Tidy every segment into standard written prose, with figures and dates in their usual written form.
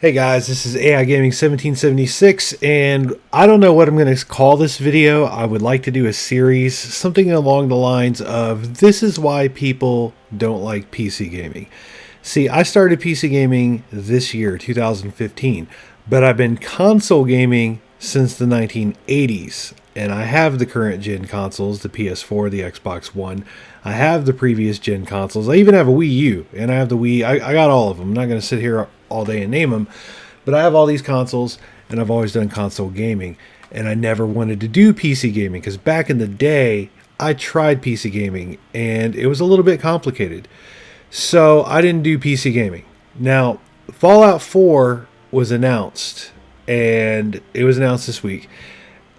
Hey guys, this is AI Gaming 1776, and I don't know what I'm going to call this video. I would like to do a series, something along the lines of this is why people don't like PC gaming. See, I started PC gaming this year, 2015, but I've been console gaming since the 1980s, and I have the current gen consoles, the PS4, the Xbox One. I have the previous gen consoles. I even have a Wii U, and I have the Wii. I got all of them. I'm not going to sit here all day and name them, but I have all these consoles, and I've always done console gaming. And I never wanted to do PC gaming because back in the day, I tried PC gaming, and it was a little bit complicated. So I didn't do PC gaming. Now, Fallout 4 was announced, and it was announced this week.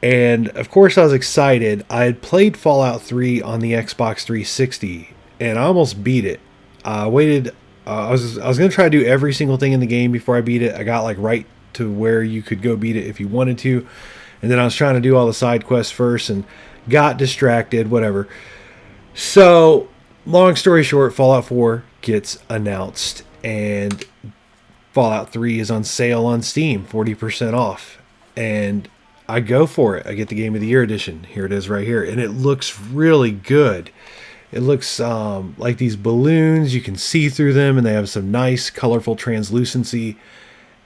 And of course, I was excited. I had played Fallout 3 on the Xbox 360, and I almost beat it. I waited. I was gonna try to do every single thing in the game before I beat it. I got like right to where you could go beat it if you wanted to, and then I was trying to do all the side quests first and got distracted. Whatever. So, long story short, Fallout 4 gets announced, and Fallout 3 is on sale on Steam, 40% off, and I go for it. I get the Game of the Year edition. Here it is right here. And it looks really good. It looks like these balloons. You can see through them, and they have some nice, colorful translucency.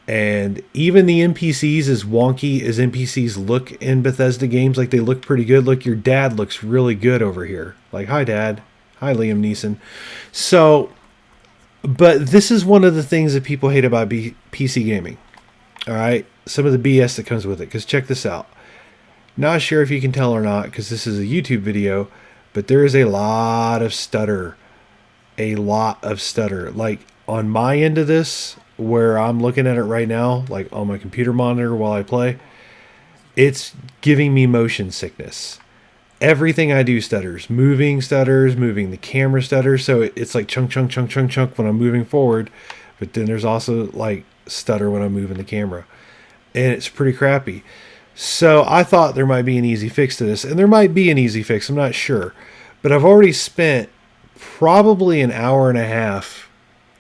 And even the NPCs, as wonky as NPCs look in Bethesda games, like they look pretty good. Look, your dad looks really good over here. Like, hi, Dad. Hi, Liam Neeson. So, but this is one of the things that people hate about PC gaming. All right, some of the BS that comes with it. Because check this out. Not sure if you can tell or not, because this is a YouTube video, but there is a lot of stutter. A lot of stutter. Like on my end of this, where I'm looking at it right now, like on my computer monitor while I play, it's giving me motion sickness. Everything I do stutters, moving the camera stutters. So it's like chunk, chunk, chunk, chunk, chunk when I'm moving forward. But then there's also like stutter when I'm moving the camera. And it's pretty crappy. So I thought there might be an easy fix to this. And there might be an easy fix. I'm not sure. But I've already spent probably an hour and a half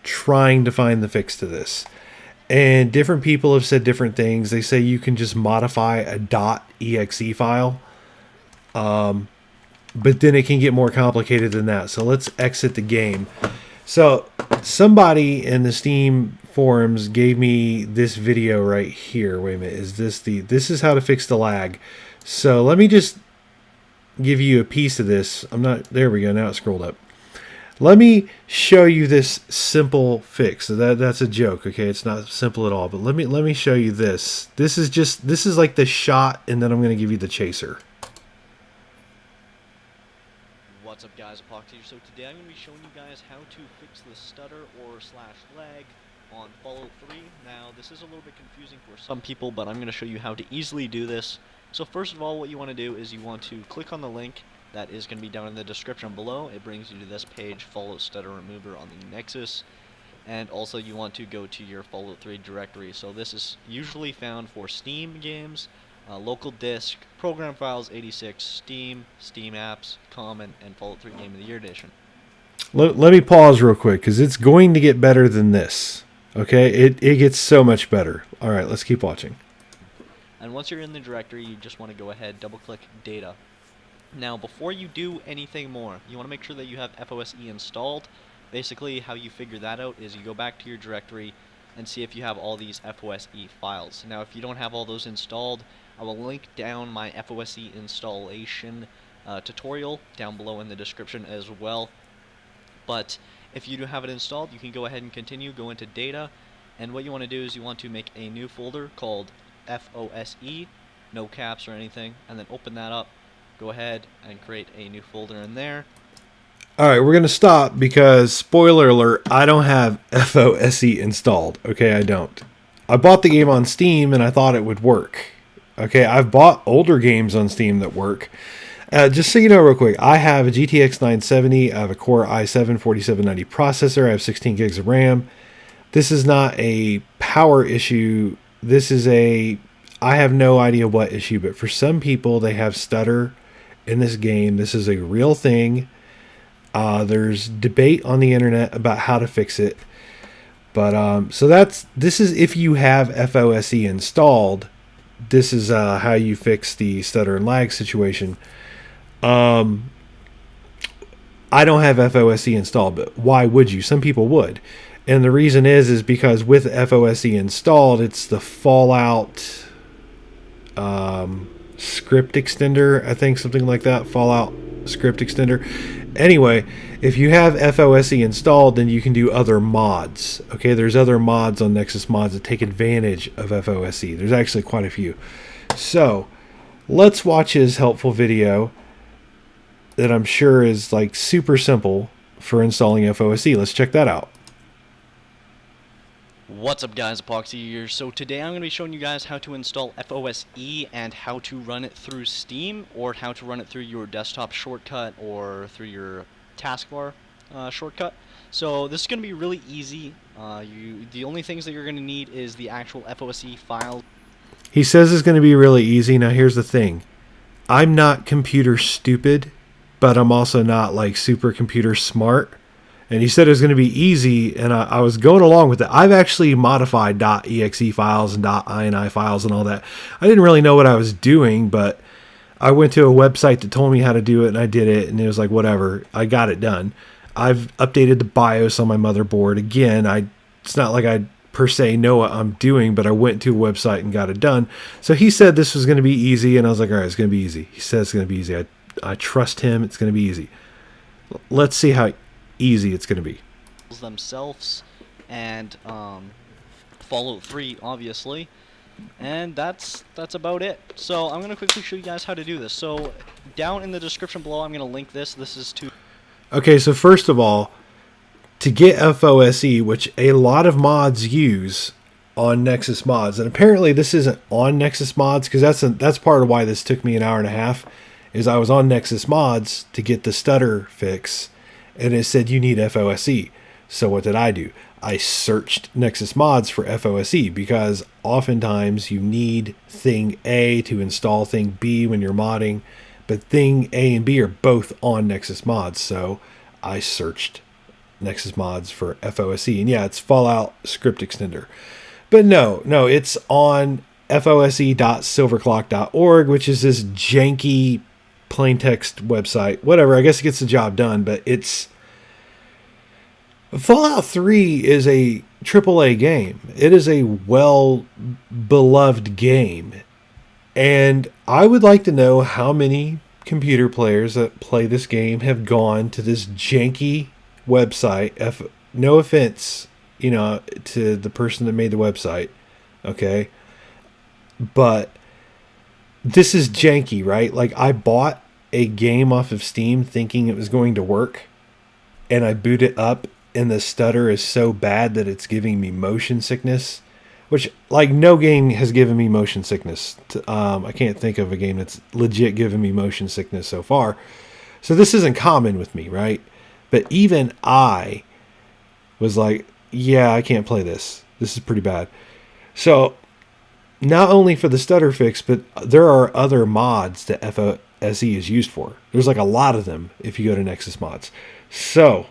trying to find the fix to this. And different people have said different things. They say you can just modify a .exe file. But then it can get more complicated than that. So let's exit the game. So somebody in the Steam forums gave me this video right here. Wait a minute. This is how to fix the lag. So let me just give you a piece of this. There we go. Now it scrolled up. Let me show you this simple fix. So that's a joke. Okay. It's not simple at all, but let me show you this. This is like the shot, and then I'm going to give you the chaser. What's up, guys? Apox here. So today I'm going to be showing you guys how to fix the stutter or slash lag on Fallout 3. Now, this is a little bit confusing for some people, but I'm going to show you how to easily do this. So first of all, what you want to do is you want to click on the link that is going to be down in the description below. It brings you to this page, Fallout Stutter Remover on the Nexus. And also you want to go to your Fallout 3 directory. So this is usually found for Steam games, local disk, program files 86, Steam, Steam apps, common, and Fallout 3 Game of the Year edition. Let me pause real quick because it's going to get better than this. Okay, it gets so much better. All right, let's keep watching. And once you're in the directory, you just want to go ahead, double click data. Now before you do anything more, you want to make sure that you have FOSE installed. Basically how you figure that out is you go back to your directory and see if you have all these FOSE files. Now if you don't have all those installed, I will link down my FOSE installation tutorial down below in the description as well. But if you do have it installed, you can go ahead and continue, go into data, and what you want to do is you want to make a new folder called FOSE, no caps or anything, and then open that up. Go ahead and create a new folder in there. All right, we're going to stop because, spoiler alert, I don't have FOSE installed. Okay, I don't. I bought the game on Steam and I thought it would work. Okay, I've bought older games on Steam that work. Just so you know real quick, I have a GTX 970, I have a Core i7 4790 processor, I have 16 gigs of RAM. This is not a power issue. I have no idea what issue, but for some people, they have stutter in this game. This is a real thing. There's debate on the internet about how to fix it. But so this is if you have FOSE installed. This is how you fix the stutter and lag situation. Um, I don't have FOSE installed, but why would you? Some people would. And the reason is because with FOSE installed, it's the Fallout script extender, I think, something like that. Fallout script extender. Anyway, if you have FOSE installed, then you can do other mods. Okay, there's other mods on Nexus Mods that take advantage of FOSE. There's actually quite a few. So let's watch his helpful video that I'm sure is like super simple for installing FOSE. Let's check that out. What's up, guys? Epoxy here. So today I'm going to be showing you guys how to install FOSE and how to run it through Steam, or how to run it through your desktop shortcut or through your taskbar shortcut. So this is going to be really easy. The only things that you're going to need is the actual FOSE file. He says it's going to be really easy. Now here's the thing. I'm not computer stupid, but I'm also not like super computer smart. And he said it was going to be easy, and I was going along with it. I've actually modified .exe files and .ini files and all that. I didn't really know what I was doing, but I went to a website that told me how to do it, and I did it, and it was like, whatever. I got it done. I've updated the BIOS on my motherboard. Again, it's not like I per se know what I'm doing, but I went to a website and got it done. So he said this was going to be easy, and I was like, all right, it's going to be easy. He says it's going to be easy. I trust him. It's going to be easy. Let's see how easy it's going to be. Themselves and Fallout 3, obviously, and that's about it. So I'm going to quickly show you guys how to do this. So down in the description below, I'm going to link this. This is to... Okay, so first of all, to get FOSE, which a lot of mods use on Nexus Mods, and apparently this isn't on Nexus Mods, because that's part of why this took me an hour and a half, is I was on Nexus Mods to get the stutter fix, and it said you need FOSE. So what did I do? I searched Nexus Mods for FOSE, because oftentimes you need thing A to install thing B when you're modding, but thing A and B are both on Nexus Mods. So I searched Nexus Mods for FOSE, and yeah, it's Fallout script extender. But no, it's on fose.silverclock.org, which is this janky plain text website. Whatever, I guess it gets the job done, but it's... Fallout 3 is a AAA game. It is a well-beloved game. And I would like to know how many computer players that play this game have gone to this janky website. No offense, to the person that made the website, okay? But this is janky, right? Like, I bought a game off of Steam thinking it was going to work, and I boot it up, and the stutter is so bad that it's giving me motion sickness, which, like, no game has given me motion sickness. I can't think of a game that's legit given me motion sickness so far. So this isn't common with me, right? But even I was like, yeah, I can't play this. This is pretty bad. So not only for the stutter fix, but there are other mods that FOSE is used for. There's like a lot of them if you go to Nexus Mods. So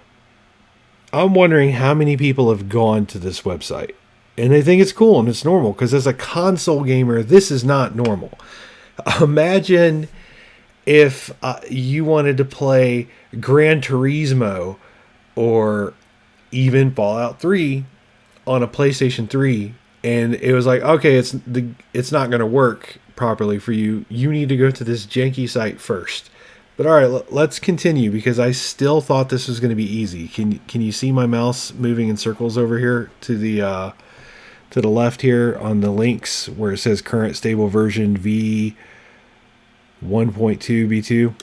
I'm wondering how many people have gone to this website and they think it's cool and it's normal, because as a console gamer, this is not normal. Imagine if you wanted to play Gran Turismo or even Fallout 3 on a PlayStation 3, and it was like, okay, it's not going to work properly for you. You need to go to this janky site first. But all right, let's continue, because I still thought this was going to be easy. Can you see my mouse moving in circles over here to the left here on the links where it says current stable version v 1.2 b2?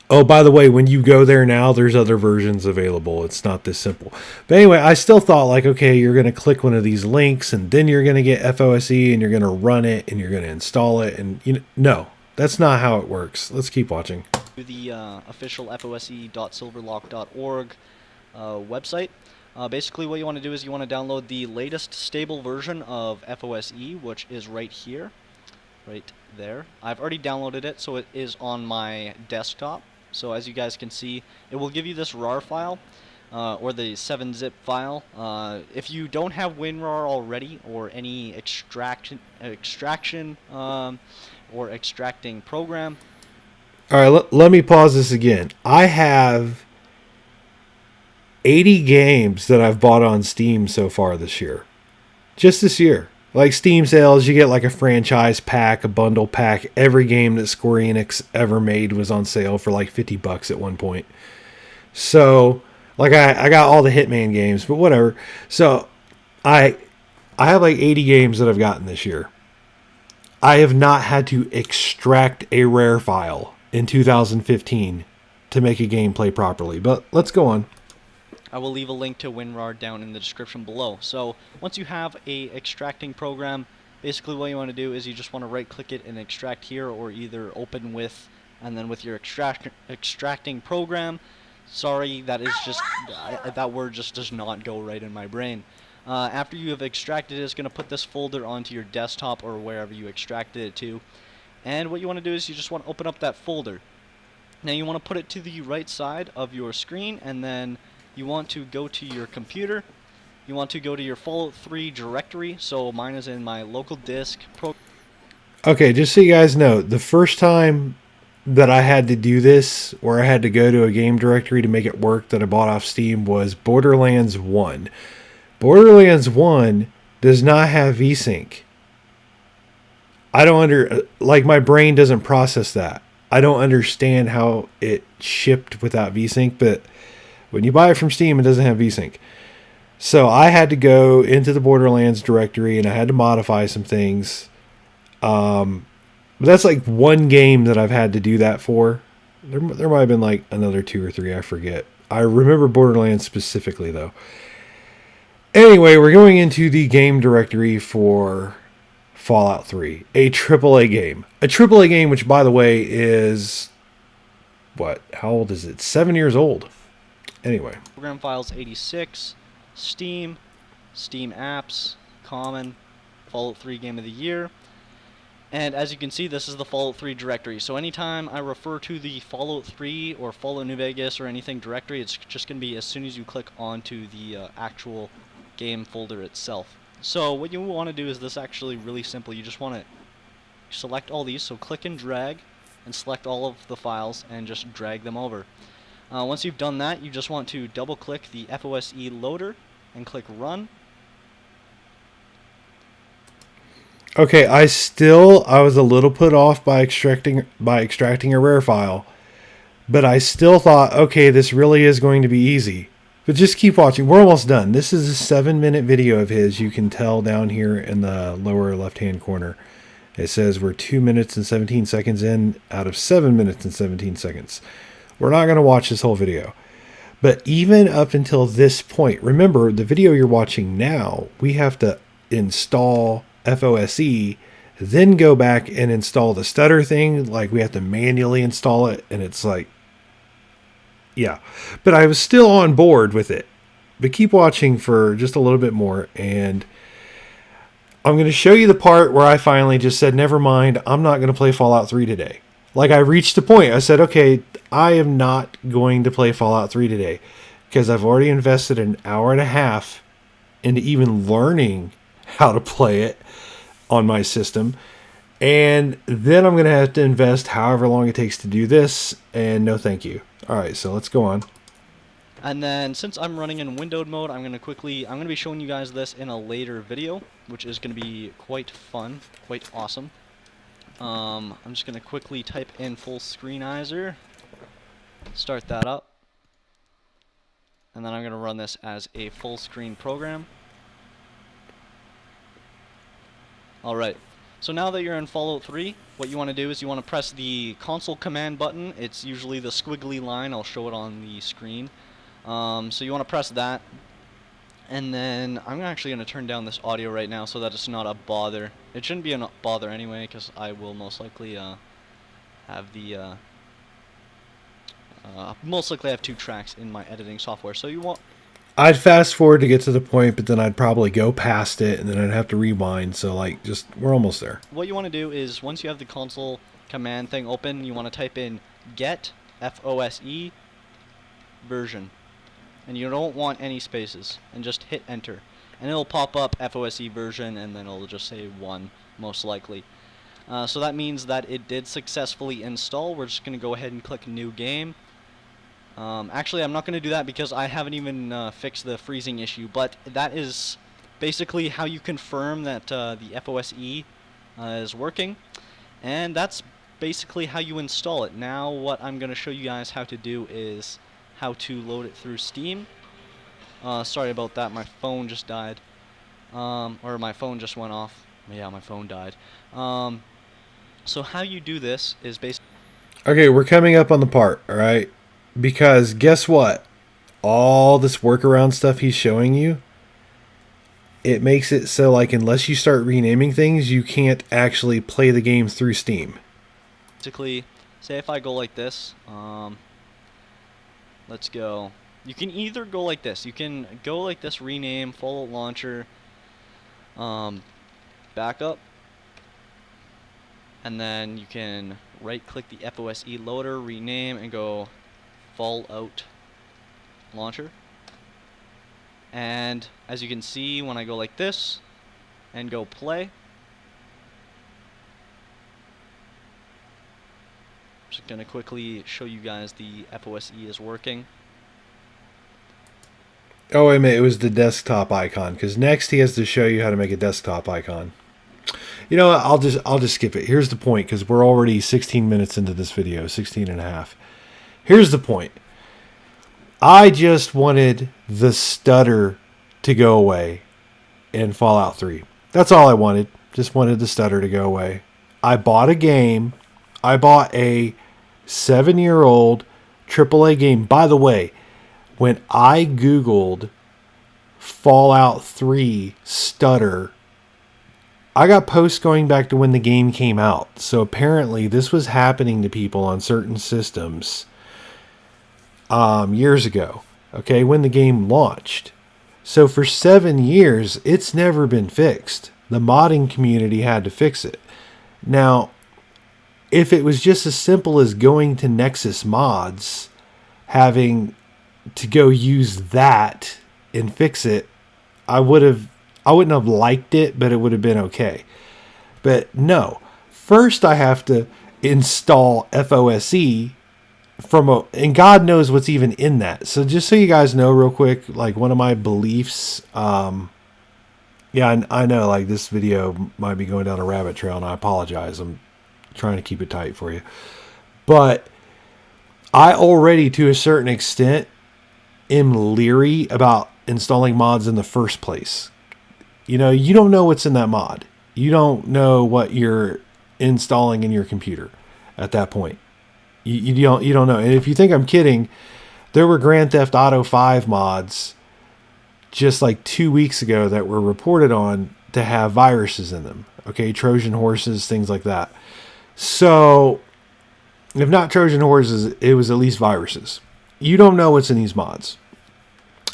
Oh, by the way, when you go there now, there's other versions available. It's not this simple. But anyway, I still thought, like, okay, you're going to click one of these links and then you're going to get FOSE and you're going to run it and you're going to install it. And no, that's not how it works. Let's keep watching. The official fose.silverlock.org website. Basically, what you want to do is you want to download the latest stable version of FOSE, which is right here, right there. I've already downloaded it, so it is on my desktop. So as you guys can see, it will give you this RAR file. or the 7-zip file. If you don't have WinRAR already, or any extraction or extracting program. All right, let me pause this again. I have 80 games that I've bought on Steam so far this year. Just this year. Like Steam sales, you get like a franchise pack, a bundle pack. Every game that Square Enix ever made was on sale for like $50 at one point. So, like I got all the Hitman games, but whatever. So, I have like 80 games that I've gotten this year. I have not had to extract a rare file in 2015 to make a game play properly. But let's go on. I will leave a link to WinRAR down in the description below. So once you have a extracting program, basically what you want to do is you just want to right click it and extract here, or either open with and then with your extracting program. Sorry, that is just that word just does not go right in my brain. After you have extracted it, it's going to put this folder onto your desktop or wherever you extracted it to. And what you want to do is you just want to open up that folder. Now you want to put it to the right side of your screen, and then you want to go to your computer. You want to go to your Fallout 3 directory. So mine is in my local disk. Okay, just so you guys know, the first time that I had to do this, where I had to go to a game directory to make it work, that I bought off Steam, was Borderlands 1. Borderlands 1 does not have VSync. I don't like, my brain doesn't process that. I don't understand how it shipped without VSync, but when you buy it from Steam, it doesn't have VSync. So I had to go into the Borderlands directory and I had to modify some things. But that's like one game that I've had to do that for. There might have been like another 2 or 3, I forget. I remember Borderlands specifically though. Anyway, we're going into the game directory for Fallout 3, a AAA game. A AAA game, which by the way is, what? How old is it? 7 years old. Anyway. Program files 86, Steam, Steam apps, common, Fallout 3 game of the year. And as you can see, this is the Fallout 3 directory. So anytime I refer to the Fallout 3 or Fallout New Vegas or anything directory, it's just going to be as soon as you click onto the actual game folder itself. So what you want to do is this actually really simple. You just want to select all these. So click and drag and select all of the files and just drag them over. Once you've done that, you just want to double click the FOSE loader and click run. Okay, I was a little put off by extracting a rare file, but I still thought, okay, this really is going to be easy. But just keep watching. We're almost done. This is a 7-minute video of his. You can tell down here in the lower left-hand corner. It says we're 2 minutes and 17 seconds in out of 7 minutes and 17 seconds. We're not going to watch this whole video. But even up until this point, remember, the video you're watching now, we have to install FOSE, then go back and install the stutter thing. Like, we have to manually install it, and it's like, yeah. But I was still on board with it. But keep watching for just a little bit more, and I'm going to show you the part where I finally just said, never mind, I'm not going to play Fallout 3 today. Like, I reached a point. I said, okay, I am not going to play Fallout 3 today because I've already invested an hour and a half into even learning how to play it on my system. And then I'm going to have to invest however long it takes to do this, and no thank you. All right, so let's go on. And then since I'm running in windowed mode, I'm going to be showing you guys this in a later video, which is going to be quite fun, quite awesome. I'm just going to quickly type in full screenizer, start that up, and then I'm going to run this as a full screen program. Alright, so now that you're in Fallout 3, what you want to do is you want to press the console command button. It's usually the squiggly line. I'll show it on the screen. So you want to press that, and then I'm actually going to turn down this audio right now so that it's not a bother. It shouldn't be a bother anyway, because I will most likely have the most likely have 2 tracks in my editing software. So you want, I'd fast forward to get to the point, but then I'd probably go past it, and then I'd have to rewind. So, like, just, we're almost there. What you want to do is, once you have the console command thing open, you want to type in get FOSE version. and you don't want any spaces, and just hit enter. And it'll pop up FOSE version, and then it'll just say 1, most likely. So that means that it did successfully install. We're just going to go ahead and click New Game. Actually, I'm not going to do that because I haven't even fixed the freezing issue, but that is basically how you confirm that the FOSE is working, and that's basically how you install it. Now what I'm going to show you guys how to do is how to load it through Steam. Sorry about that, my phone just died, or my phone just went off. Yeah, my phone died. So how you do this is basically... Okay, we're coming up on the part, all right? Because guess what? All this workaround stuff he's showing you, it makes it so, like, unless you start renaming things, you can't actually play the game through Steam. Basically, say if I go like this, let's go. You can either go like this. You can go like this, rename, Fallout Launcher, backup, and then you can right-click the FOSE loader, rename, and go Fallout Launcher. And as you can see, when I go like this and go play, I'm just gonna quickly show you guys the FOSE is working. Oh, wait a minute, it was the desktop icon, because next he has to show you how to make a desktop icon. You know what, I'll just skip it. Here's the point, because we're already 16 minutes into this video, 16 and a half. Here's the point. I just wanted the stutter to go away in Fallout 3. That's all I wanted. Just wanted the stutter to go away. I bought a game. I bought a 7-year-old AAA game. By the way, when I Googled Fallout 3 stutter, I got posts going back to when the game came out. So apparently this was happening to people on certain systems years ago, okay, when the game launched. So for 7 years, it's never been fixed. The modding community had to fix it. Now, if it was just as simple as going to Nexus Mods, having to go use that and fix it, I wouldn't have liked it, but it would have been okay. But no, first I have to install FOSE and God knows what's even in that. So just so you guys know real quick, like one of my beliefs, yeah, I know like this video might be going down a rabbit trail and I apologize. I'm trying to keep it tight for you. But I already, to a certain extent, am leery about installing mods in the first place. You know, you don't know what's in that mod. You don't know what you're installing in your computer at that point. You don't know. And if you think I'm kidding, there were Grand Theft Auto 5 mods just like 2 weeks ago that were reported on to have viruses in them. Okay, Trojan horses, things like that. So, if not Trojan horses, it was at least viruses. You don't know what's in these mods.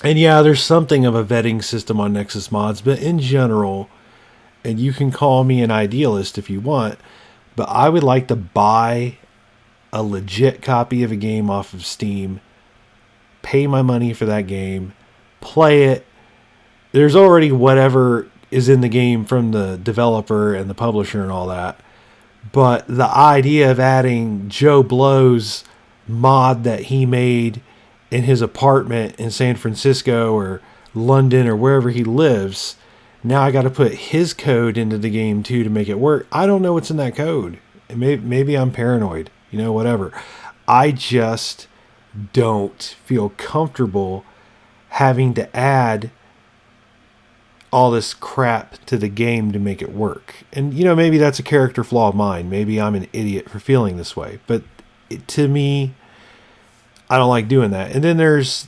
And yeah, there's something of a vetting system on Nexus Mods, but in general, and you can call me an idealist if you want, but I would like to buy a legit copy of a game off of Steam, pay my money for that game, play it. There's already whatever is in the game from the developer and the publisher and all that. But the idea of adding Joe Blow's mod that he made in his apartment in San Francisco or London or wherever he lives, now I got to put his code into the game too to make it work. I don't know what's in that code. Maybe I'm paranoid. You know, whatever. I just don't feel comfortable having to add all this crap to the game to make it work. And, you know, maybe that's a character flaw of mine. Maybe I'm an idiot for feeling this way. But to me, I don't like doing that. And then there's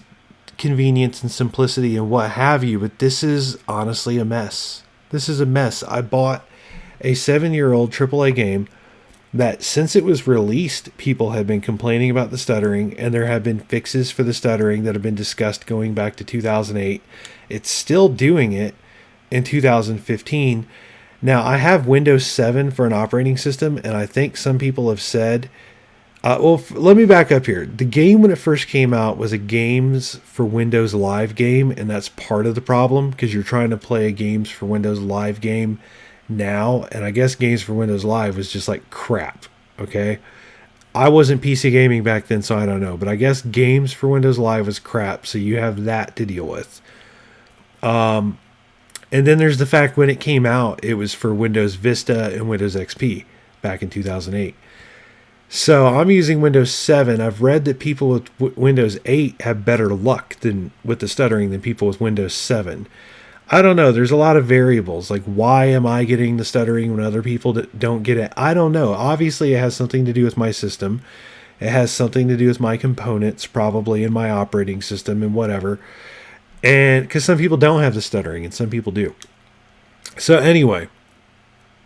convenience and simplicity and what have you. But this is honestly a mess. This is a mess. I bought a 7-year-old AAA game that since it was released, people have been complaining about the stuttering, and there have been fixes for the stuttering that have been discussed going back to 2008. It's still doing it in 2015. Now, I have Windows 7 for an operating system, and I think some people have said Let me back up here. The game when it first came out was a Games for Windows Live game, and that's part of the problem because you're trying to play a Games for Windows Live game now, and I guess Games for Windows Live was just like crap. Okay, I wasn't PC gaming back then, so I don't know, but I guess Games for Windows Live was crap, so you have that to deal with. And then there's the fact when it came out, it was for Windows Vista and Windows XP back in 2008. So I'm using Windows 7. I've read that people with Windows 8 have better luck than with the stuttering than people with Windows 7. I don't know. There's a lot of variables. Like, why am I getting the stuttering when other people don't get it? I don't know. Obviously, it has something to do with my system. It has something to do with my components, probably in my operating system and whatever. And because some people don't have the stuttering and some people do. So anyway,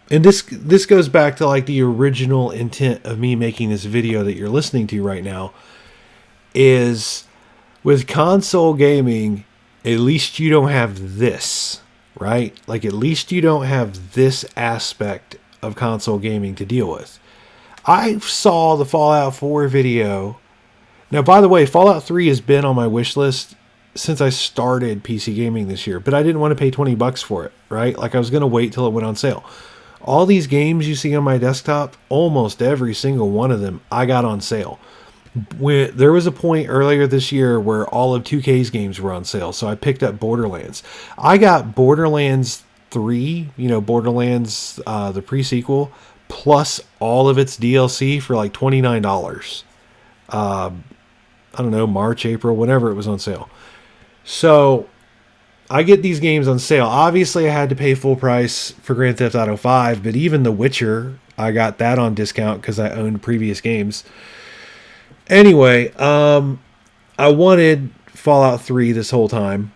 and this goes back to like the original intent of me making this video that you're listening to right now, is with console gaming, at least you don't have this, right? Like at least you don't have this aspect of console gaming to deal with. I saw the Fallout 4 video. Now, by the way, Fallout 3 has been on my wish list since I started PC gaming this year, but I didn't want to pay $20 for it, right? Like I was going to wait till it went on sale. All these games you see on my desktop, almost every single one of them, I got on sale. There was a point earlier this year where all of 2K's games were on sale, so I picked up Borderlands. I got Borderlands 3, Borderlands, the pre-sequel, plus all of its DLC for like $29. I don't know, March, April, whenever it was on sale. So I get these games on sale. Obviously, I had to pay full price for Grand Theft Auto 5, but even The Witcher, I got that on discount because I owned previous games. Anyway, I wanted Fallout 3 this whole time,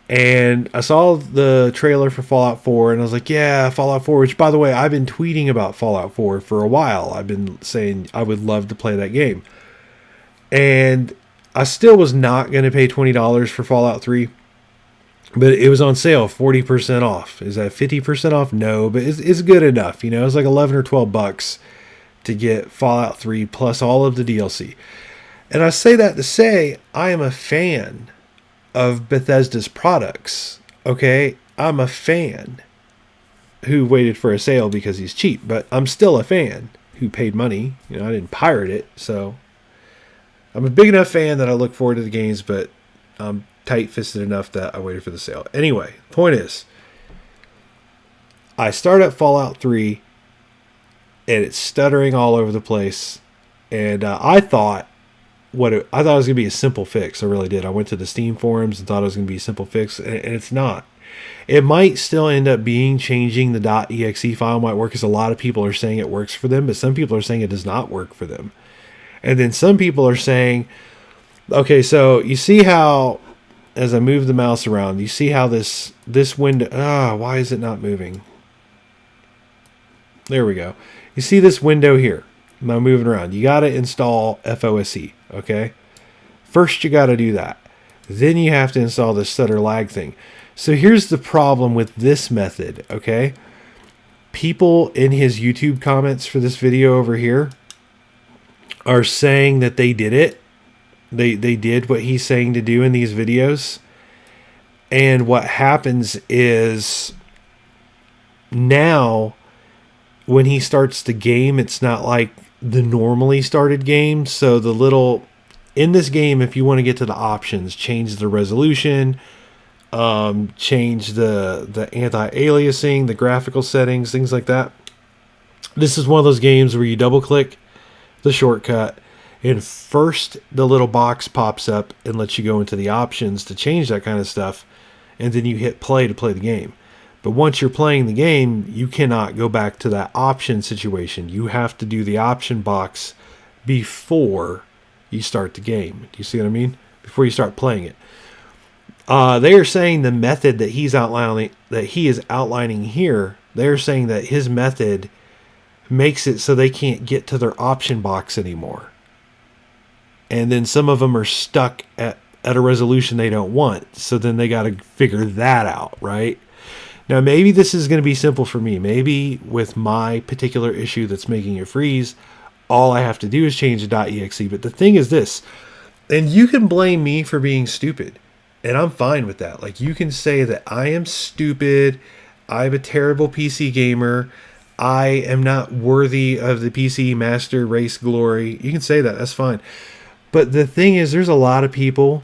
and I saw the trailer for Fallout 4, and I was like, yeah, Fallout 4, which, by the way, I've been tweeting about Fallout 4 for a while. I've been saying I would love to play that game. And I still was not going to pay $20 for Fallout 3, but it was on sale, 40% off. Is that 50% off? No, but it's good enough. It's like 11 or 12 bucks to get Fallout 3 plus all of the DLC. And I say that to say I am a fan of Bethesda's products. Okay, I'm a fan who waited for a sale because he's cheap, but I'm still a fan who paid money. I didn't pirate it, so I'm a big enough fan that I look forward to the games, but I'm tight-fisted enough that I waited for the sale. Anyway, point is, I start up Fallout 3, and it's stuttering all over the place. And I thought it was going to be a simple fix. I really did. I went to the Steam forums and thought it was going to be a simple fix, and it's not. It might still end up being changing the .exe file might work, because a lot of people are saying it works for them, but some people are saying it does not work for them. And then some people are saying, okay, so you see how, as I move the mouse around, you see how this window, why is it not moving? There we go. You see this window here. I'm moving around. You got to install FOSE, okay? First, you got to do that. Then you have to install the stutter lag thing. So here's the problem with this method, okay? People in his YouTube comments for this video over here are saying that they did it. They did what he's saying to do in these videos. And what happens is now when he starts the game, it's not like the normally started game. So in this game, if you want to get to the options, change the resolution, change the anti-aliasing, the graphical settings, things like that. This is one of those games where you double click the shortcut, and first the little box pops up and lets you go into the options to change that kind of stuff, and then you hit play to play the game. But once you're playing the game, you cannot go back to that option situation. You have to do the option box before you start the game. Do you see what I mean? Before you start playing it. They are saying the method that he is outlining here, they're saying that his method makes it so they can't get to their option box anymore. And then some of them are stuck at a resolution they don't want. So then they got to figure that out, right? Now, maybe this is going to be simple for me. Maybe with my particular issue that's making it freeze, all I have to do is change the .exe. But the thing is this, and you can blame me for being stupid, and I'm fine with that. Like, you can say that I am stupid, I'm a terrible PC gamer, I am not worthy of the PC Master Race glory. You can say that, that's fine. But the thing is, there's a lot of people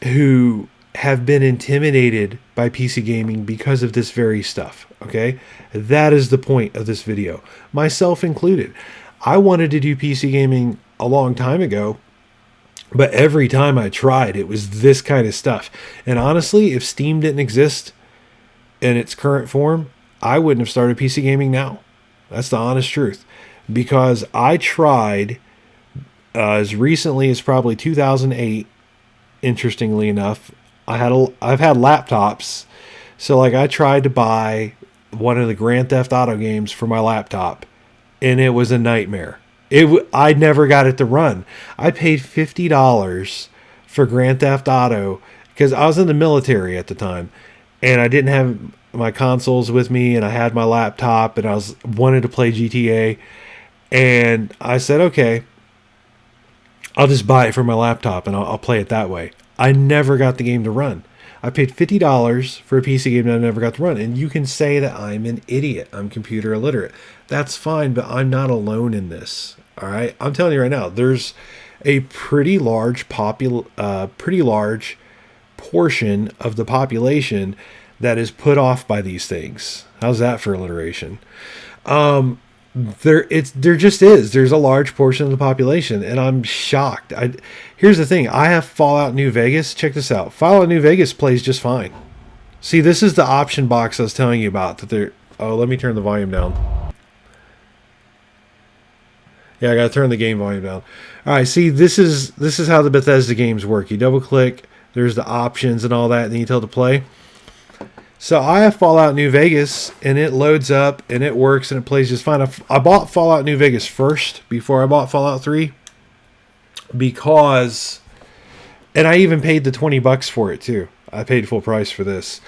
who have been intimidated by PC gaming because of this very stuff, okay? That is the point of this video, myself included. I wanted to do PC gaming a long time ago, but every time I tried, it was this kind of stuff. And honestly, if Steam didn't exist in its current form, I wouldn't have started PC gaming now. That's the honest truth. Because I tried as recently as probably 2008, interestingly enough. I've had laptops. So like, I tried to buy one of the Grand Theft Auto games for my laptop, and it was a nightmare. I never got it to run. I paid $50 for Grand Theft Auto because I was in the military at the time, and I didn't have my consoles with me, and I had my laptop, and I wanted to play GTA, and I said, okay, I'll just buy it for my laptop, and I'll play it that way. I never got the game to run. I paid $50 for a PC game that I never got to run. And you can say that I'm an idiot. I'm computer illiterate. That's fine, but I'm not alone in this. All right? I'm telling you right now, there's a pretty large portion of the population that is put off by these things. How's that for alliteration? There just is. There's a large portion of the population, and I'm shocked. Here's the thing. I have Fallout New Vegas. Check this out. Fallout New Vegas plays just fine. See, this is the option box I was telling you about. Oh, let me turn the volume down. Yeah, I gotta turn the game volume down. All right, see, this is how the Bethesda games work. You double click. There's the options and all that, and then you tell it to play. So I have Fallout New Vegas, and it loads up, and it works, and it plays just fine. I bought Fallout New Vegas first before I bought Fallout 3 because, and I even paid the $20 for it too. I paid full price for this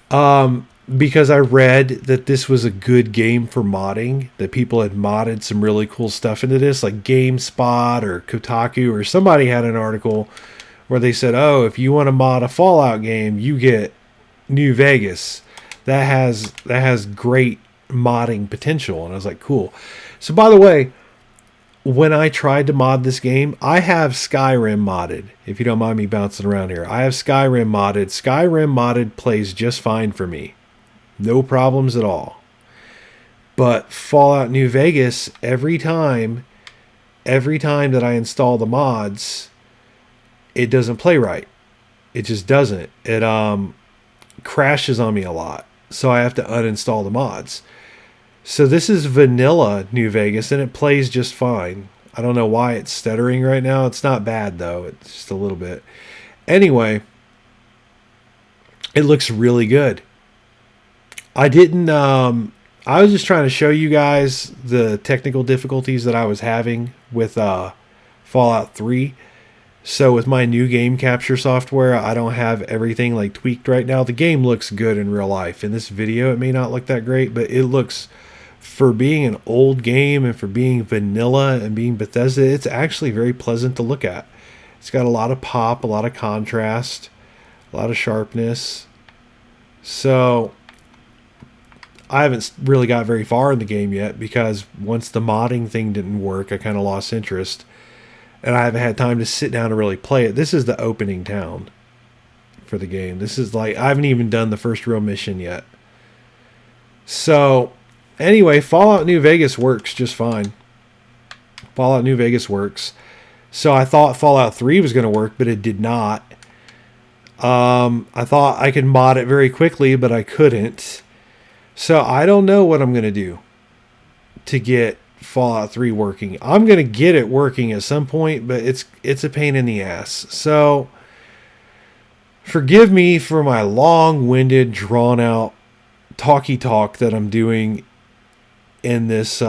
because I read that this was a good game for modding, that people had modded some really cool stuff into this, like GameSpot or Kotaku, or somebody had an article where they said, oh, if you want to mod a Fallout game, you get New Vegas. That has great modding potential. And I was like, cool. So by the way, when I tried to mod this game, I have Skyrim modded. If you don't mind me bouncing around here, I have Skyrim modded. Skyrim modded plays just fine for me. No problems at all. But Fallout New Vegas, every time that I install the mods, it doesn't play right. It just doesn't. It crashes on me a lot, so I have to uninstall the mods. So this is vanilla New Vegas, and it plays just fine. I don't know why it's stuttering right now. It's not bad though. It's just a little bit. Anyway, it looks really good. I was just trying to show you guys the technical difficulties that I was having with Fallout 3. So with my new game capture software, I don't have everything like tweaked right now. The game looks good in real life. In this video, it may not look that great, but it looks, for being an old game and for being vanilla and being Bethesda, it's actually very pleasant to look at. It's got a lot of pop, a lot of contrast, a lot of sharpness. So I haven't really got very far in the game yet because once the modding thing didn't work, I kind of lost interest. And I haven't had time to sit down and really play it. This is the opening town for the game. This is like, I haven't even done the first real mission yet. So, anyway, Fallout New Vegas works just fine. Fallout New Vegas works. So I thought Fallout 3 was going to work, but it did not. I thought I could mod it very quickly, but I couldn't. So I don't know what I'm going to do to get Fallout 3 working. I'm going to get it working at some point, but it's a pain in the ass. So forgive me for my long-winded, drawn-out talky talk that I'm doing in this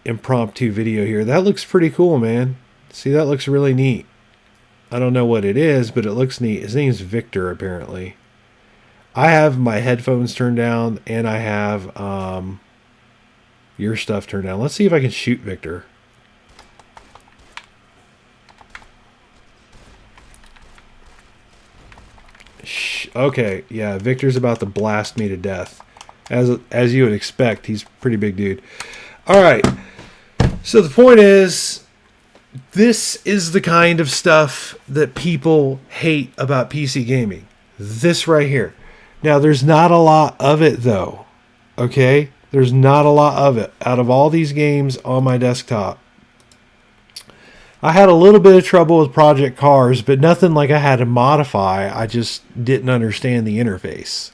impromptu video here. That looks pretty cool, man. See, that looks really neat. I don't know what it is, but it looks neat. His name's Victor, apparently. I have my headphones turned down, and I have your stuff turned down. Let's see if I can shoot Victor. Okay, yeah, Victor's about to blast me to death. As you would expect, he's a pretty big dude. All right. So the point is, this is the kind of stuff that people hate about PC gaming. This right here. Now, there's not a lot of it, though. Okay? There's not a lot of it. Out of all these games on my desktop, I had a little bit of trouble with Project Cars, but nothing like I had to modify. I just didn't understand the interface.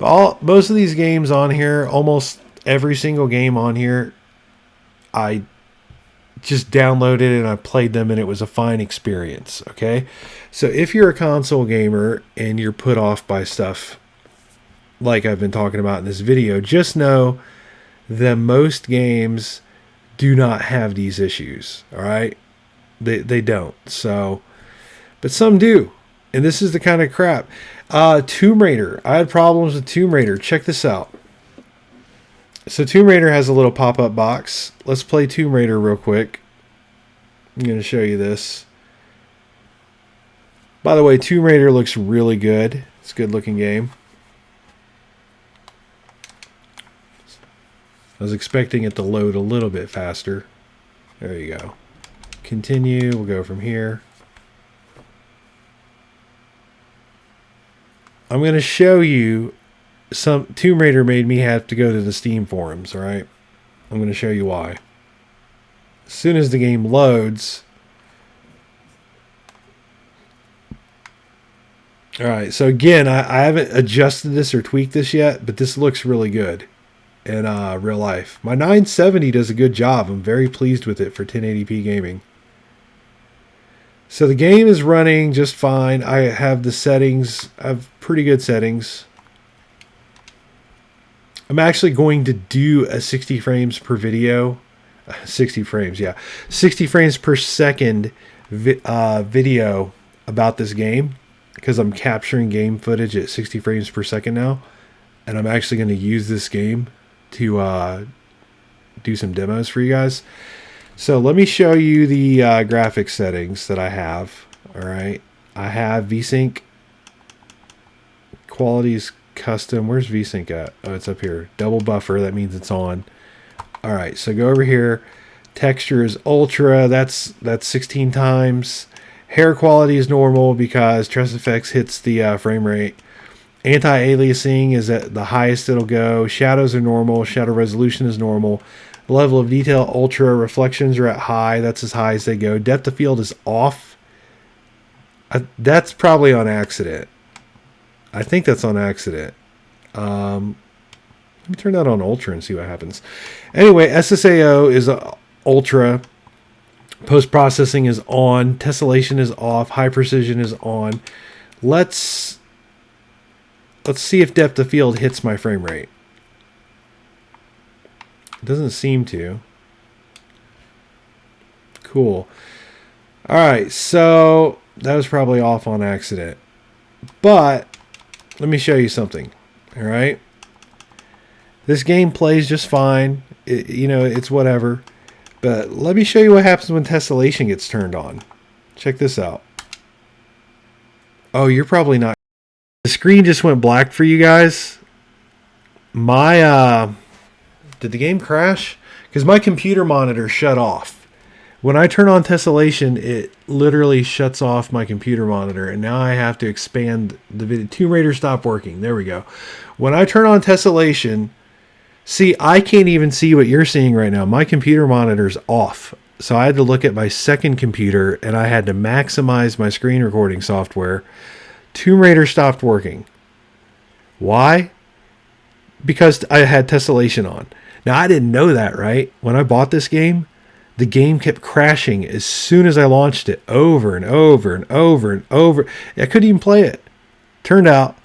Most of these games on here, almost every single game on here, I just downloaded and I played them and it was a fine experience. Okay, so if you're a console gamer and you're put off by stuff like I've been talking about in this video, just know that most games do not have these issues. All right, they don't. So, but some do, and this is the kind of crap. Tomb Raider. I had problems with Tomb Raider. Check this out. So Tomb Raider has a little pop-up box. Let's play Tomb Raider real quick. I'm going to show you this. By the way, Tomb Raider looks really good. It's a good-looking game. I was expecting it to load a little bit faster. There you go. Continue. We'll go from here. I'm going to show you some. Tomb Raider made me have to go to the Steam forums, all right? I'm going to show you why. As soon as the game loads. All right, so again, I haven't adjusted this or tweaked this yet, but this looks really good in real life. My 970 does a good job. I'm very pleased with it for 1080p gaming. So the game is running just fine. I have the settings. I have pretty good settings. I'm actually going to do a 60 frames per video. 60 frames, yeah. 60 frames per second video about this game because I'm capturing game footage at 60 frames per second now. And I'm actually going to use this game to do some demos for you guys. So let me show you the graphics settings that I have. All right. I have VSync. Quality's custom. Where's VSync at? Oh, it's up here. Double buffer. That means it's on. All right. So go over here. Texture is ultra. That's 16 times. Hair quality is normal because Tress Effects hits the frame rate. Anti-aliasing is at the highest it'll go. Shadows are normal. Shadow resolution is normal. Level of detail, ultra. Reflections are at high. That's as high as they go. Depth of field is off. That's probably on accident. I think that's on accident. Let me turn that on ultra and see what happens. Anyway, SSAO is ultra. Post-processing is on. Tessellation is off. High precision is on. Let's see if depth of field hits my frame rate. It doesn't seem to. Cool. All right, so that was probably off on accident. But let me show you something. All right. This game plays just fine. It's whatever. But let me show you what happens when tessellation gets turned on. Check this out. Oh, you're probably not. The screen just went black for you guys. Did the game crash? Because my computer monitor shut off. When I turn on tessellation, it literally shuts off my computer monitor, and now I have to expand the video. Tomb Raider stopped working. There we go. When I turn on tessellation, see, I can't even see what you're seeing right now. My computer monitor's off. So I had to look at my second computer, and I had to maximize my screen recording software. Tomb Raider stopped working. Why? Because I had tessellation on. Now, I didn't know that, right? When I bought this game, the game kept crashing as soon as I launched it, over and over and over and over. I couldn't even play it. Turned out,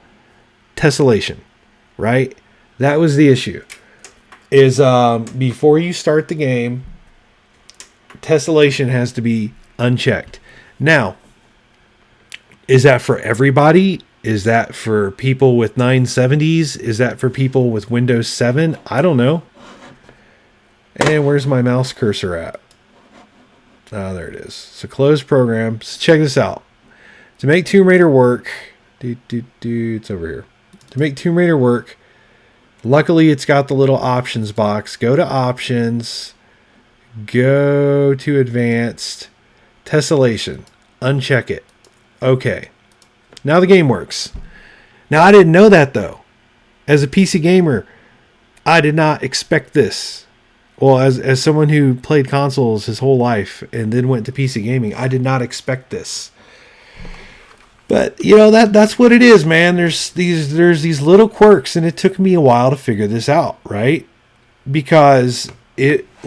tessellation, right? That was the issue. Is before you start the game, tessellation has to be unchecked. Now, is that for everybody? Is that for people with 970s? Is that for people with Windows 7? I don't know. And where's my mouse cursor at? Oh, there it is. So close program. So check this out. To make Tomb Raider work, it's over here. To make Tomb Raider work, luckily it's got the little options box. Go to options, go to advanced, tessellation, uncheck it. Okay. Now the game works. Now I didn't know that though. As a PC gamer, I did not expect this. Well, as someone who played consoles his whole life and then went to PC gaming, I did not expect this. But you know that's what it is, man. There's these little quirks, and it took me a while to figure this out, right? Because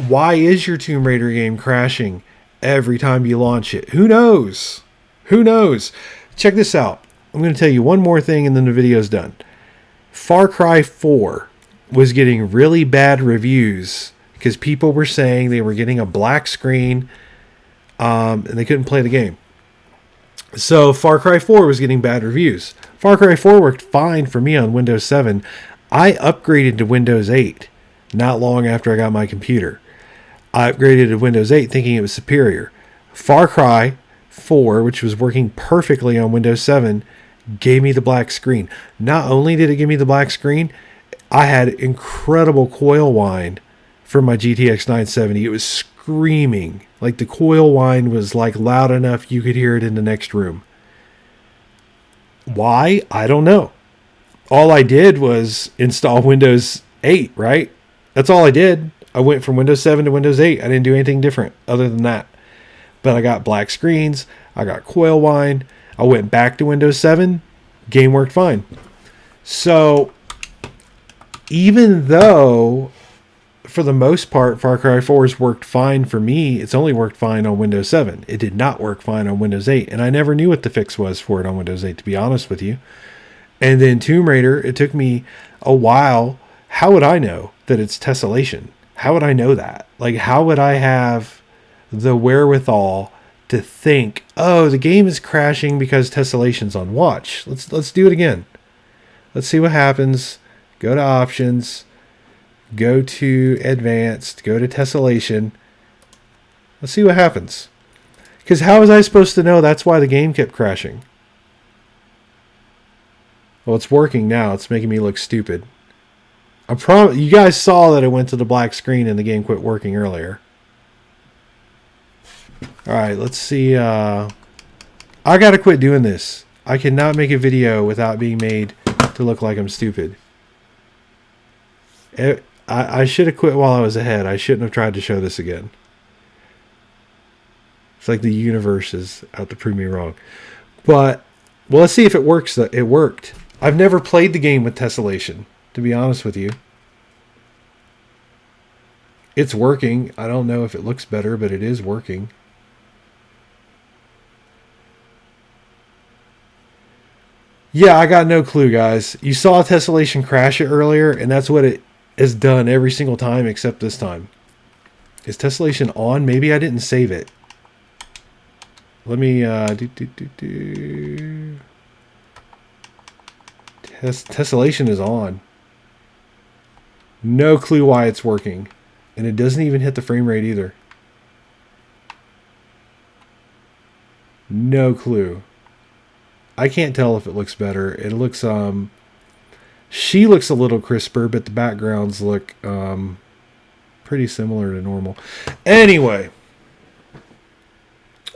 why is your Tomb Raider game crashing every time you launch it? Who knows? Who knows? Check this out. I'm going to tell you one more thing, and then the video's done. Far Cry 4 was getting really bad reviews because people were saying they were getting a black screen, and they couldn't play the game. So Far Cry 4 was getting bad reviews. Far Cry 4 worked fine for me on Windows 7. I upgraded to Windows 8 not long after I got my computer. I upgraded to Windows 8 thinking it was superior. Far Cry 4, which was working perfectly on Windows 7, gave me the black screen. Not only did it give me the black screen, I had incredible coil whine from my GTX 970. It was screaming. Like the coil whine was like loud enough you could hear it in the next room. Why? I don't know. All I did was install Windows 8, right? That's all I did. I went from Windows 7 to Windows 8. I didn't do anything different other than that. But I got black screens. I got coil whine. I went back to Windows 7. Game worked fine. So even though for the most part Far Cry 4's worked fine for me, it's only worked fine on Windows 7. It did not work fine on Windows 8. And I never knew what the fix was for it on Windows 8, to be honest with you. And then Tomb Raider, it took me a while. How would I know that it's tessellation? How would I know that? Like, how would I have the wherewithal to think, oh, the game is crashing because tessellation's on? Watch. Let's do it again. Let's see what happens. Go to options. Go to advanced. Go to tessellation. Let's see what happens. Because how was I supposed to know that's why the game kept crashing? Well, it's working now. It's making me look stupid. You guys saw that it went to the black screen and the game quit working earlier. Alright, let's see. I gotta quit doing this. I cannot make a video without being made to look like I'm stupid. I should have quit while I was ahead. I shouldn't have tried to show this again. It's like the universe is out to prove me wrong. But, well, let's see if it works. It worked. I've never played the game with tessellation, to be honest with you. It's working. I don't know if it looks better, but it is working. Yeah, I got no clue, guys. You saw tessellation crash it earlier, and that's what it has done every single time except this time. Is tessellation on? Maybe I didn't save it. Let me tessellation is on. No clue why it's working. And it doesn't even hit the frame rate either. No clue. I can't tell if it looks better. It looks she looks a little crisper, but the backgrounds look pretty similar to normal. Anyway,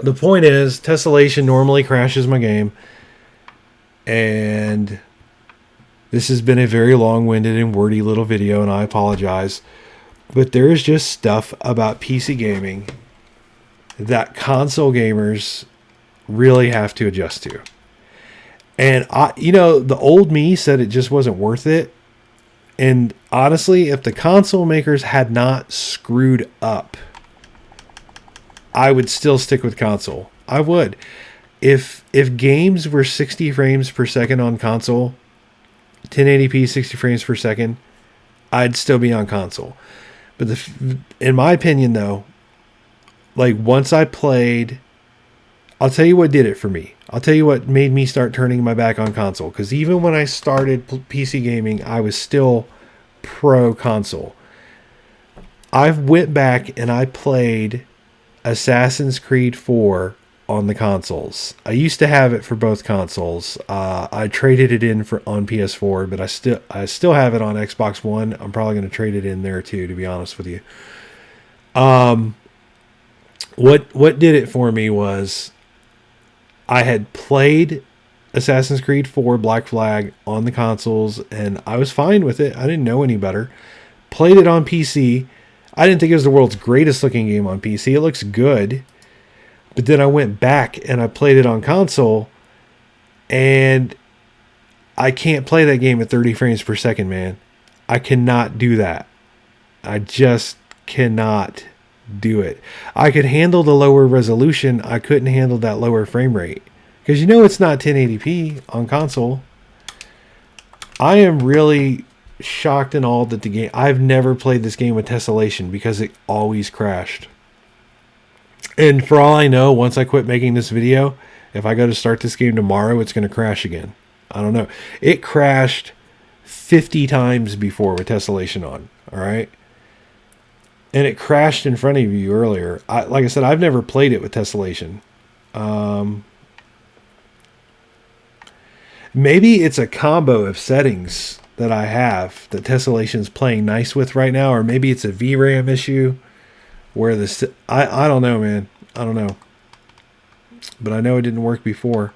the point is tessellation normally crashes my game, and this has been a very long-winded and wordy little video, and I apologize. But there is just stuff about PC gaming that console gamers really have to adjust to. And, the old me said it just wasn't worth it. And honestly, if the console makers had not screwed up, I would still stick with console. I would. If games were 60 frames per second on console, 1080p 60 frames per second, I'd still be on console. But in my opinion, though, like once I played, I'll tell you what did it for me. I'll tell you what made me start turning my back on console. Because even when I started PC gaming, I was still pro console. I went back and I played Assassin's Creed 4 on the consoles. I used to have it for both consoles. I traded it in for on PS4, but I still have it on Xbox One. I'm probably going to trade it in there too, to be honest with you. What did it for me was I had played Assassin's Creed 4 Black Flag on the consoles, and I was fine with it. I didn't know any better. Played it on PC. I didn't think it was the world's greatest looking game on PC. It looks good. But then I went back and I played it on console, and I can't play that game at 30 frames per second, man. I cannot do that. I just cannot do it. I could handle the lower resolution. I couldn't handle that lower frame rate. Because you know it's not 1080p on console. I am really shocked and awed that the game... I've never played this game with tessellation because it always crashed. And for all I know, once I quit making this video, if I go to start this game tomorrow, it's going to crash again. I don't know. It crashed 50 times before with tessellation on. Alright? And it crashed in front of you earlier. Like I said, I've never played it with tessellation. Maybe it's a combo of settings that I have that tessellation's playing nice with right now, or maybe it's a VRAM issue where I don't know, man. I don't know. But I know it didn't work before.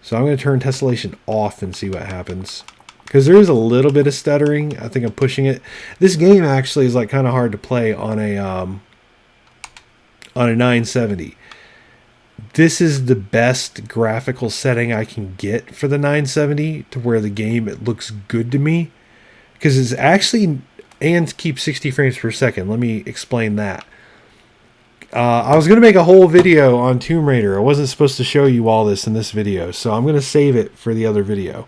So I'm going to turn tessellation off and see what happens. Because there is a little bit of stuttering. I think I'm pushing it. This game actually is like kind of hard to play on a 970. This is the best graphical setting I can get for the 970 to where the game, it looks good to me. Because it's actually, and keep 60 frames per second. Let me explain that. I was going to make a whole video on Tomb Raider. I wasn't supposed to show you all this in this video, so I'm going to save it for the other video.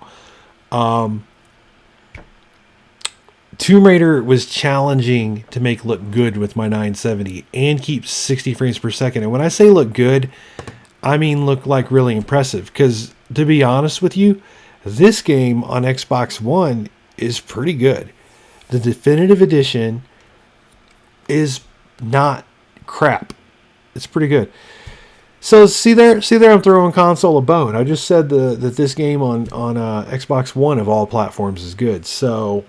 Tomb Raider was challenging to make look good with my 970 and keep 60 frames per second. And when I say look good, I mean look like really impressive. Because to be honest with you, this game on Xbox One is pretty good. The Definitive Edition is not crap. It's pretty good. So see there, I'm throwing console a bone. I just said that this game on Xbox One of all platforms is good. So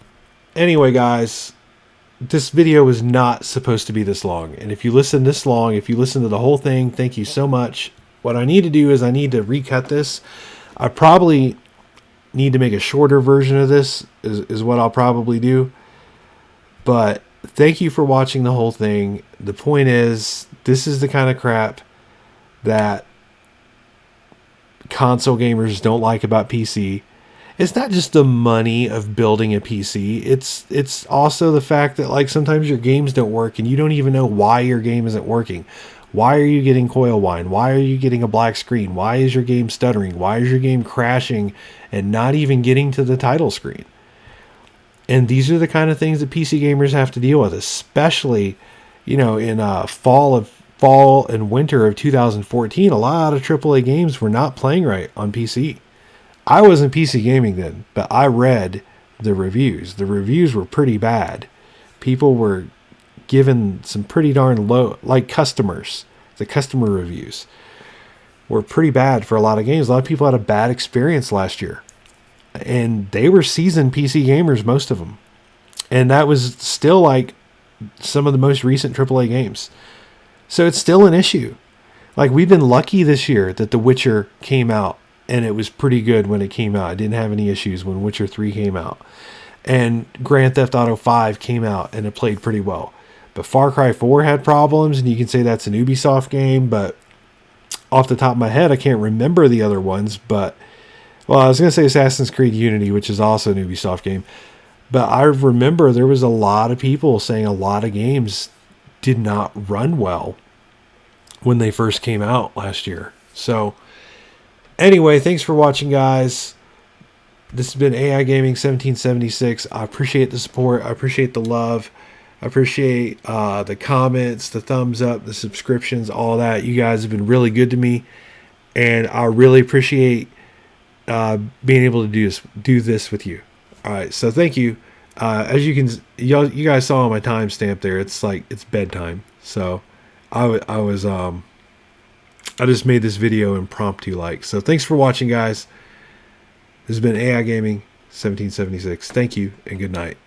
anyway, guys, this video was not supposed to be this long. And if you listen this long, if you listen to the whole thing, thank you so much. What I need to do is I need to recut this. I probably need to make a shorter version of this is what I'll probably do. But thank you for watching the whole thing. The point is, this is the kind of crap that console gamers don't like about PC. It's not just the money of building a PC. It's also the fact that like sometimes your games don't work and you don't even know why your game isn't working. Why are you getting coil whine? Why are you getting a black screen? Why is your game stuttering? Why is your game crashing and not even getting to the title screen? And these are the kind of things that PC gamers have to deal with, especially, you know, in fall and winter of 2014. A lot of AAA games were not playing right on PC. I wasn't PC gaming then, but I read the reviews. The reviews were pretty bad. People were given some pretty darn low, like customers. The customer reviews were pretty bad for a lot of games. A lot of people had a bad experience last year. And they were seasoned PC gamers, most of them. And that was still like some of the most recent AAA games. So it's still an issue. Like, we've been lucky this year that The Witcher came out and it was pretty good when it came out. I didn't have any issues when Witcher 3 came out. And Grand Theft Auto 5 came out and it played pretty well. But Far Cry 4 had problems, and you can say that's an Ubisoft game, but off the top of my head, I can't remember the other ones. But, well, I was going to say Assassin's Creed Unity, which is also an Ubisoft game. But I remember there was a lot of people saying a lot of games did not run well when they first came out last year. So, anyway, thanks for watching, guys. This has been AI Gaming 1776. I appreciate the support. I appreciate the love. I appreciate the comments, the thumbs up, the subscriptions, all that. You guys have been really good to me, and I really appreciate being able to do this with you. All right, so thank you. As you can, you guys saw on my timestamp there. It's like it's bedtime, so I was I just made this video impromptu like. So thanks for watching, guys. This has been AI Gaming 1776. Thank you and good night.